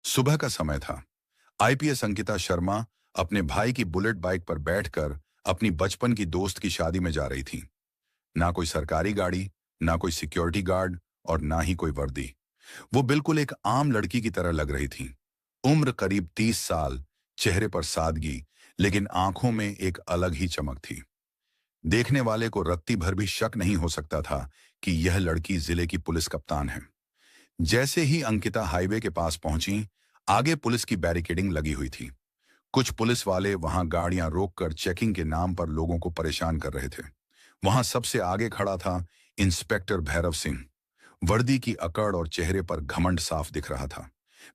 सुबह का समय था। आईपीएस अंकिता शर्मा अपने भाई की बुलेट बाइक पर बैठकर अपनी बचपन की दोस्त की शादी में जा रही थी। ना कोई सरकारी गाड़ी, ना कोई सिक्योरिटी गार्ड और ना ही कोई वर्दी। वो बिल्कुल एक आम लड़की की तरह लग रही थी। उम्र करीब 30 साल, चेहरे पर सादगी, लेकिन आंखों में एक अलग ही चमक थी। देखने वाले को रत्ती भर भी शक नहीं हो सकता था कि यह लड़की जिले की पुलिस कप्तान है। जैसे ही अंकिता हाईवे के पास पहुंची, आगे पुलिस की बैरिकेडिंग लगी हुई थी। कुछ पुलिस वाले वहां गाड़ियां रोककर चेकिंग के नाम पर लोगों को परेशान कर रहे थे। वहां सबसे आगे खड़ा था इंस्पेक्टर भैरव सिंह। वर्दी की अकड़ और चेहरे पर घमंड साफ दिख रहा था।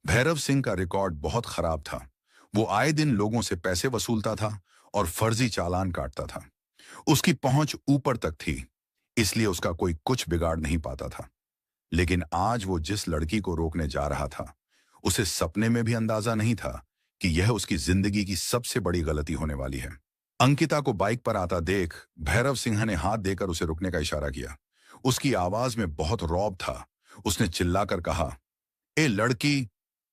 भैरव सिंह का रिकॉर्ड बहुत खराब था। वो आए दिन लोगों से पैसे वसूलता था और फर्जी चालान काटता था। उसकी पहुंच ऊपर तक थी, इसलिए उसका कोई कुछ बिगाड़ नहीं पाता था। लेकिन आज वो जिस लड़की को रोकने जा रहा था, उसे सपने में भी अंदाजा नहीं था कि यह उसकी जिंदगी की सबसे बड़ी गलती होने वाली है। अंकिता को बाइक पर आता देख भैरव सिंह ने हाथ देकर उसे रुकने का इशारा किया। उसकी आवाज में बहुत रौब था। उसने चिल्लाकर कहा, ए लड़की,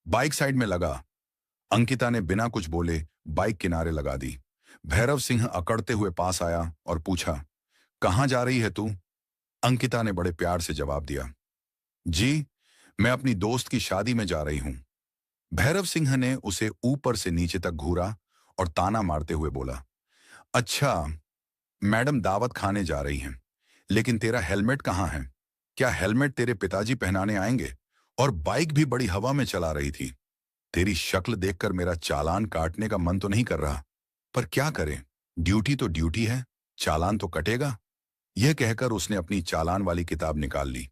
बाइक साइड में लगा। अंकिता ने बिना कुछ बोले बाइक किनारे लगा दी। भैरव सिंह अकड़ते हुए पास आया और पूछा, कहां जा रही है तू? अंकिता ने बड़े प्यार से जवाब दिया, जी, मैं अपनी दोस्त की शादी में जा रही हूं। भैरव सिंह ने उसे ऊपर से नीचे तक घूरा और ताना मारते हुए बोला, अच्छा, मैडम दावत खाने जा रही हैं, लेकिन तेरा हेलमेट कहाँ है? क्या हेलमेट तेरे पिताजी पहनाने आएंगे? और बाइक भी बड़ी हवा में चला रही थी। तेरी शक्ल देखकर मेरा चालान काटने का मन तो नहीं कर रहा, पर क्या करें, ड्यूटी तो ड्यूटी है, चालान तो कटेगा। यह कहकर उसने अपनी चालान वाली किताब निकाल ली।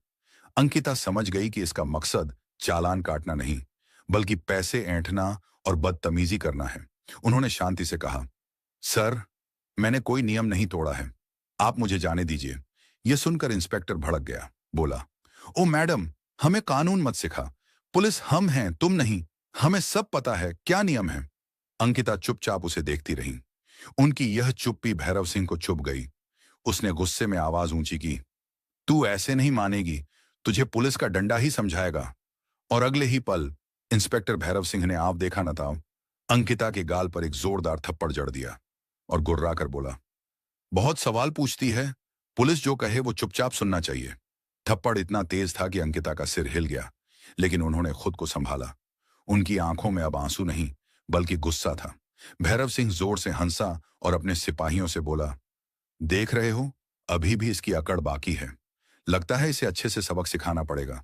अंकिता समझ गई कि इसका मकसद चालान काटना नहीं, बल्कि पैसे ऐंठना और बदतमीजी करना है। उन्होंने शांति से कहा, सर, मैंने कोई नियम नहीं तोड़ा है, आप मुझे जाने दीजिए। यह सुनकर इंस्पेक्टर भड़क गया। बोला, ओ मैडम, हमें कानून मत सिखा। पुलिस हम हैं, तुम नहीं। हमें सब पता है क्या नियम है। अंकिता चुपचाप उसे देखती रही। उनकी यह चुप्पी भैरव सिंह को चुभ गई। उसने गुस्से में आवाज ऊंची की, तू ऐसे नहीं मानेगी, तुझे पुलिस का डंडा ही समझाएगा। और अगले ही पल इंस्पेक्टर भैरव सिंह ने आप देखा न था, अंकिता के गाल पर एक जोरदार थप्पड़ जड़ दिया और गुर्राकर बोला, बहुत सवाल पूछती है, पुलिस जो कहे वो चुपचाप सुनना चाहिए। थप्पड़ इतना तेज था कि अंकिता का सिर हिल गया, लेकिन उन्होंने खुद को संभाला। उनकी आंखों में अब आंसू नहीं, बल्कि गुस्सा था। भैरव सिंह जोर से हंसा और अपने सिपाहियों से बोला, देख रहे हो, अभी भी इसकी अकड़ बाकी है। लगता है इसे अच्छे से सबक सिखाना पड़ेगा।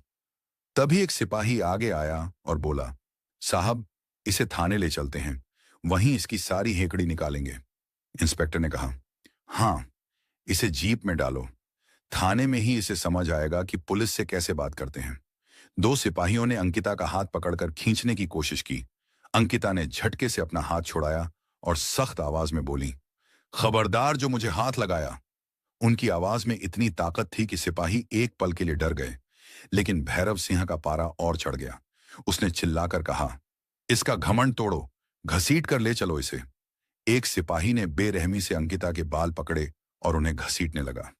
तभी एक सिपाही आगे आया और बोला, साहब, इसे थाने ले चलते हैं, वहीं इसकी सारी हेकड़ी निकालेंगे। इंस्पेक्टर ने कहा, हाँ, इसे जीप में डालो, थाने में ही इसे समझ आएगा कि पुलिस से कैसे बात करते हैं। दो सिपाहियों ने अंकिता का हाथ पकड़कर खींचने की कोशिश की। अंकिता ने झटके से अपना हाथ छुड़ाया और सख्त आवाज में बोली, खबरदार जो मुझे हाथ लगाया। उनकी आवाज में इतनी ताकत थी कि सिपाही एक पल के लिए डर गए, लेकिन भैरव सिंह का पारा और चढ़ गया। उसने चिल्लाकर कहा, इसका घमंड तोड़ो, घसीट कर ले चलो इसे। एक सिपाही ने बेरहमी से अंकिता के बाल पकड़े और उन्हें घसीटने लगा।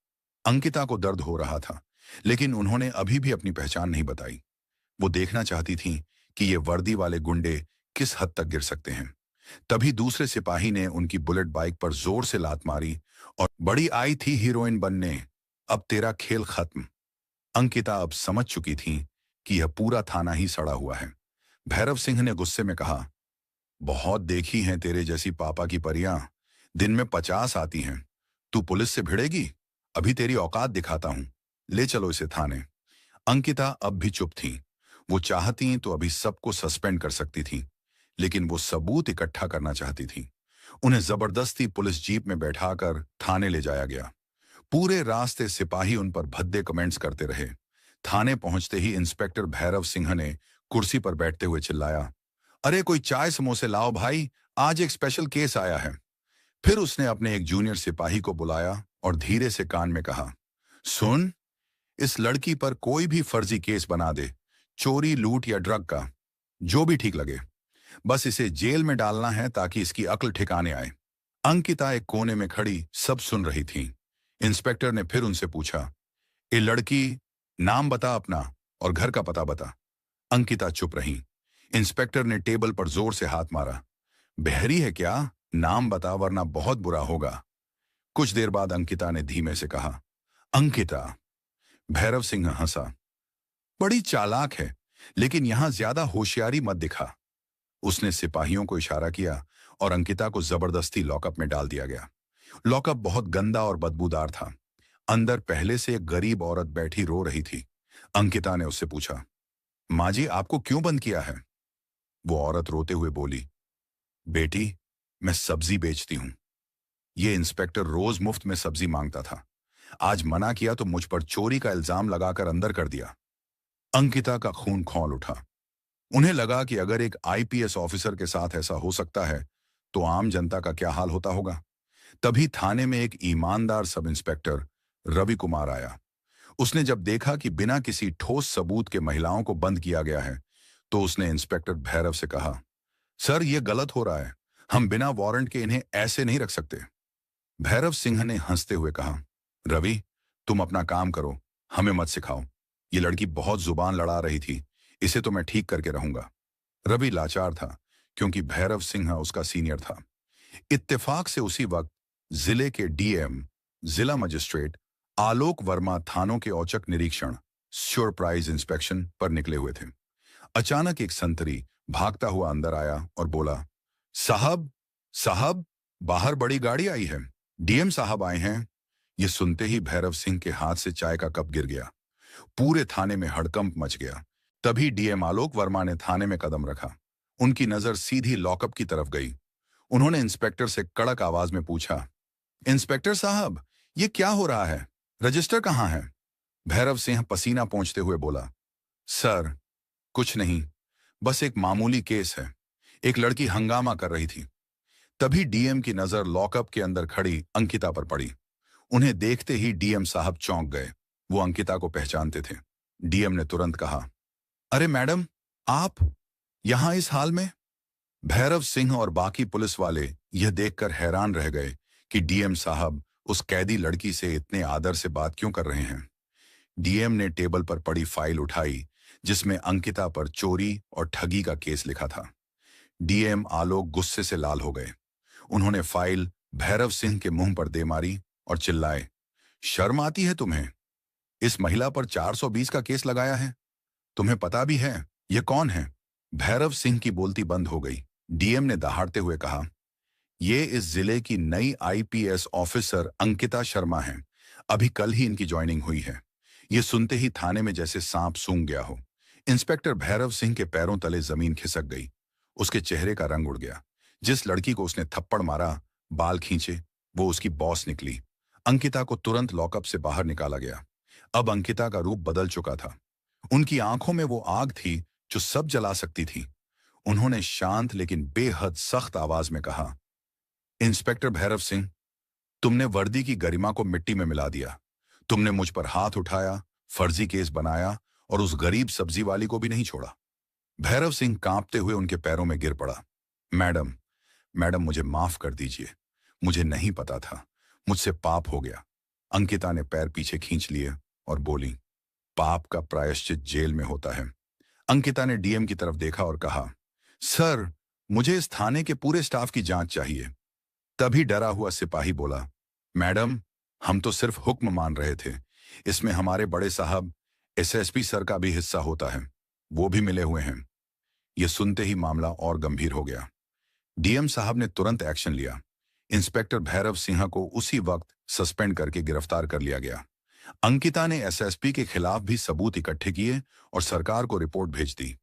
अंकिता को दर्द हो रहा था, लेकिन उन्होंने अभी भी अपनी पहचान नहीं बताई। वो देखना चाहती थी कि ये वर्दी वाले गुंडे किस हद तक गिर सकते हैं। तभी दूसरे सिपाही ने उनकी बुलेट बाइक पर जोर से लात मारी और, बड़ी आई थी हीरोइन बनने, अब तेरा खेल खत्म। अंकिता अब समझ चुकी थी कि यह पूरा थाना ही सड़ा हुआ है। भैरव सिंह ने गुस्से में कहा, बहुत देखी हैं तेरे जैसी पापा की परियां, दिन में 50 आती हैं। तू पुलिस से भिड़ेगी? अभी तेरी औकात दिखाता हूं, ले चलो इसे थाने। अंकिता अब भी चुप थी। वो चाहती तो अभी सबको सस्पेंड कर सकती थी, लेकिन वो सबूत इकट्ठा करना चाहती थी। उन्हें जबरदस्ती पुलिस जीप में बैठाकर थाने ले जाया गया। पूरे रास्ते सिपाही उन पर भद्दे कमेंट्स करते रहे। थाने पहुंचते ही इंस्पेक्टर भैरव सिंह ने कुर्सी पर बैठते हुए चिल्लाया, अरे कोई चाय समोसे लाओ भाई, आज एक स्पेशल केस आया है। फिर उसने अपने एक जूनियर सिपाही को बुलाया और धीरे से कान में कहा, सुन, इस लड़की पर कोई भी फर्जी केस बना दे, चोरी, लूट या ड्रग का, जो भी ठीक लगे। बस इसे जेल में डालना है ताकि इसकी अक्ल ठिकाने आए। अंकिता एक कोने में खड़ी सब सुन रही थी। इंस्पेक्टर ने फिर उनसे पूछा, ए लड़की, नाम बता अपना और घर का पता बता। अंकिता चुप रही। इंस्पेक्टर ने टेबल पर जोर से हाथ मारा। बहरी है क्या? नाम बता वरना बहुत बुरा होगा। कुछ देर बाद अंकिता ने धीमे से कहा, अंकिता। भैरव सिंह हंसा। बड़ी चालाक है, लेकिन यहां ज्यादा होशियारी मत दिखा। उसने सिपाहियों को इशारा किया और अंकिता को जबरदस्ती लॉकअप में डाल दिया गया। लॉकअप बहुत गंदा और बदबूदार था। अंदर पहले से एक गरीब औरत बैठी रो रही थी। अंकिता ने उससे पूछा, माँ जी, आपको क्यों बंद किया है? वो औरत रोते हुए बोली, बेटी, मैं सब्जी बेचती हूं। ये इंस्पेक्टर रोज मुफ्त में सब्जी मांगता था। आज मना किया तो मुझ पर चोरी का इल्जाम लगाकर अंदर कर दिया। अंकिता का खून खौल उठा। उन्हें लगा कि अगर एक आईपीएस ऑफिसर के साथ ऐसा हो सकता है तो आम जनता का क्या हाल होता होगा। तभी थाने में एक ईमानदार सब इंस्पेक्टर रवि कुमार आया। उसने जब देखा कि बिना किसी ठोस सबूत के महिलाओं को बंद किया गया है तो उसने इंस्पेक्टर भैरव से कहा, सर, ये गलत हो रहा है। हम बिना वारंट के इन्हें ऐसे नहीं रख सकते। भैरव सिंह ने हंसते हुए कहा, रवि, तुम अपना काम करो, हमें मत सिखाओ। ये लड़की बहुत जुबान लड़ा रही थी, इसे तो मैं ठीक करके रहूंगा। रवि लाचार था क्योंकि भैरव सिंह उसका सीनियर था। इत्तेफाक से उसी वक्त जिले के डीएम, जिला मजिस्ट्रेट आलोक वर्मा थानों के औचक निरीक्षण, सरप्राइज इंस्पेक्शन पर निकले हुए थे। अचानक एक संतरी भागता हुआ अंदर आया और बोला, साहब, साहब, बाहर बड़ी गाड़ी आई है, डीएम साहब आए हैं। ये सुनते ही भैरव सिंह के हाथ से चाय का कप गिर गया। पूरे थाने में हड़कंप मच गया। तभी डीएम आलोक वर्मा ने थाने में कदम रखा। उनकी नजर सीधी लॉकअप की तरफ गई। उन्होंने इंस्पेक्टर से कड़क आवाज में पूछा, इंस्पेक्टर साहब, ये क्या हो रहा है? रजिस्टर कहाँ है? भैरव सिंह पसीना पोंछते हुए बोला, सर, कुछ नहीं, बस एक मामूली केस है। एक लड़की हंगामा कर रही थी। तभी डीएम की नजर लॉकअप के अंदर खड़ी अंकिता पर पड़ी। उन्हें देखते ही डीएम साहब चौंक गए। वो अंकिता को पहचानते थे। डीएम ने तुरंत कहा, अरे मैडम, आप यहां इस हाल में? भैरव सिंह और बाकी पुलिस वाले यह देखकर हैरान रह गए कि डीएम साहब उस कैदी लड़की से इतने आदर से बात क्यों कर रहे हैं। डीएम ने टेबल पर पड़ी फाइल उठाई जिसमें अंकिता पर चोरी और ठगी का केस लिखा था। डीएम आलोक गुस्से से लाल हो गए। उन्होंने फाइल भैरव सिंह के मुंह पर दे मारी और चिल्लाए, शर्म आती है तुम्हें? इस महिला पर 420 का केस लगाया है। तुम्हें पता भी है ये कौन है? भैरव सिंह की बोलती बंद हो गई। डीएम ने दहाड़ते हुए कहा, ये इस जिले की नई आईपीएस ऑफिसर अंकिता शर्मा हैं। अभी कल ही इनकी ज्वाइनिंग हुई है। ये सुनते ही थाने में जैसे सांप सूंघ गया हो। इंस्पेक्टर भैरव सिंह के पैरों तले जमीन खिसक गई। उसके चेहरे का रंग उड़ गया। जिस लड़की को उसने थप्पड़ मारा, बाल खींचे, वो उसकी बॉस निकली। अंकिता को तुरंत लॉकअप से बाहर निकाला गया। अब अंकिता का रूप बदल चुका था। उनकी आंखों में वो आग थी जो सब जला सकती थी। उन्होंने शांत लेकिन बेहद सख्त आवाज में कहा, इंस्पेक्टर भैरव सिंह, तुमने वर्दी की गरिमा को मिट्टी में मिला दिया। तुमने मुझ पर हाथ उठाया, फर्जी केस बनाया और उस गरीब सब्जी वाली को भी नहीं छोड़ा। भैरव सिंह कांपते हुए उनके पैरों में गिर पड़ा। मैडम, मैडम, मुझे माफ कर दीजिए। मुझे नहीं पता था। मुझसे पाप हो गया। अंकिता ने पैर पीछे खींच लिए और बोली, पाप का प्रायश्चित जेल में होता है। अंकिता ने डीएम की तरफ देखा और कहा, सर, मुझे इस थाने के पूरे स्टाफ की जांच चाहिए। तभी डरा हुआ सिपाही बोला, मैडम, हम तो सिर्फ हुक्म मान रहे थे। इसमें हमारे बड़े साहब एसएसपी सर का भी हिस्सा होता है। वो भी मिले हुए हैं। यह सुनते ही मामला और गंभीर हो गया। डीएम साहब ने तुरंत एक्शन लिया। इंस्पेक्टर भैरव सिंह को उसी वक्त सस्पेंड करके गिरफ्तार कर लिया गया। अंकिता ने एसएसपी के खिलाफ भी सबूत इकट्ठे किए और सरकार को रिपोर्ट भेज दी।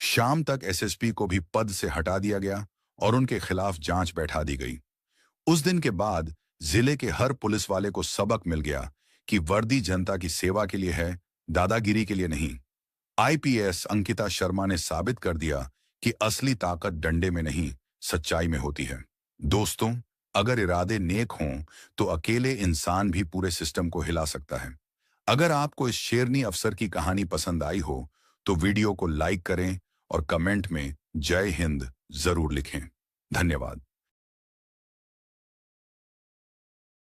शाम तक एसएसपी को भी पद से हटा दिया गया और उनके खिलाफ जांच बैठा दी गई। उस दिन के बाद जिले के हर पुलिस वाले को सबक मिल गया कि वर्दी जनता की सेवा के लिए है, दादागिरी के लिए नहीं। आईपीएस अंकिता शर्मा ने साबित कर दिया कि असली ताकत डंडे में नहीं, सच्चाई में होती है। दोस्तों, अगर इरादे नेक हों तो अकेले इंसान भी पूरे सिस्टम को हिला सकता है। अगर आपको इस शेरनी अफसर की कहानी पसंद आई हो तो वीडियो को लाइक करें और कमेंट में जय हिंद जरूर लिखें। धन्यवाद।